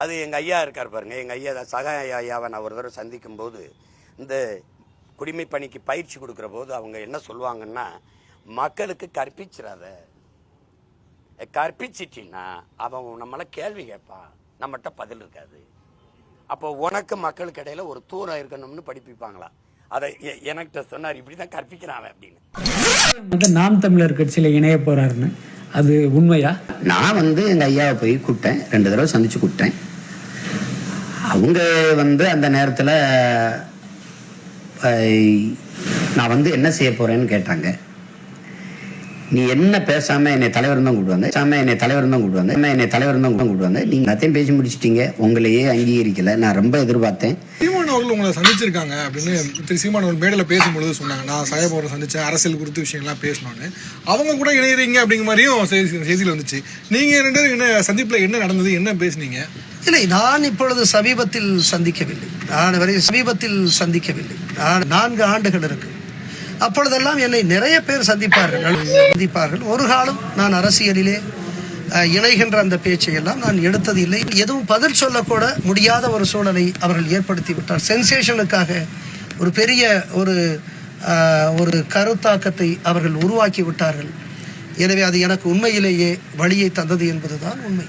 அது எங்கள் ஐயா இருக்கார் பாருங்க, எங்கள் ஐயா சகாய ஐயாவை நான் ஒரு தடவை சந்திக்கும் போது இந்த குடிமை பணிக்கு பயிற்சி கொடுக்குற போது அவங்க என்ன சொல்லுவாங்கன்னா, மக்களுக்கு கற்பிச்சிடாத, கற்பிச்சிட்டின்னா அவன் நம்மளை கேள்வி கேட்பான், நம்மகிட்ட பதில் இருக்காது. அப்போ உனக்கு மக்களுக்கு இடையில ஒரு தூரம் இருக்கணும்னு படிப்பிப்பாங்களா. அதை என்கிட்ட சொன்னார், இப்படிதான் கற்பிக்கிறான் அப்படின்னு. நாம் தமிழர் கட்சியில இணைய போறாருன்னு அது உண்மையா? நான் எங்க ஐயாவை போய் கூப்பிட்டேன், 2 தடவை சந்திச்சு கூப்பிட்டேன். அவங்க அந்த நேரத்தில் நான் என்ன செய்ய போறேன்னு கேட்டாங்க. நீ என்ன பேசாம என்னை தலைவர் தான் கூப்பிடுவாங்க, நீங்க எல்லாத்தையும் பேசி முடிச்சிட்டீங்க, உங்களையே அங்கீகரிக்கல. நான் ரொம்ப எதிர்பார்த்தேன். சீமான் அவர்கள் உங்களை சந்திச்சிருக்காங்க அப்படின்னு திரு சீமான் அவர்கள் மேடையில் பேசும்பொழுது சொன்னாங்க, நான் சாயபவரை சந்திச்சேன், அரசியல் குறித்த விஷயங்கள்லாம் பேசணும்னு. அவங்க கூட இணையறீங்க அப்படிங்கிற மாதிரியும் செய்தியில் வந்துச்சு. நீங்க 2 பேரும் என்ன சந்திப்புல என்ன நடந்தது, என்ன பேசுனீங்க? இல்லை, நான் இப்பொழுது சமீபத்தில் சந்திக்கவில்லை. நான் 4 ஆண்டுகள் இருக்கு. அப்பொழுதெல்லாம் என்னை நிறைய பேர் சந்திப்பார்கள். ஒரு காலம் நான் அரசியலிலே இணைகின்ற அந்த பேச்சை எல்லாம் நான் எடுத்தது இல்லை. எதுவும் பதில் சொல்லக்கூட முடியாத ஒரு சூழலை அவர்கள் ஏற்படுத்தி விட்டார். சென்சேஷனுக்காக ஒரு பெரிய ஒரு கருத்தாக்கத்தை அவர்கள் உருவாக்கி விட்டார்கள். எனவே அது எனக்கு உண்மையிலேயே வழியை தந்தது என்பதுதான் உண்மை.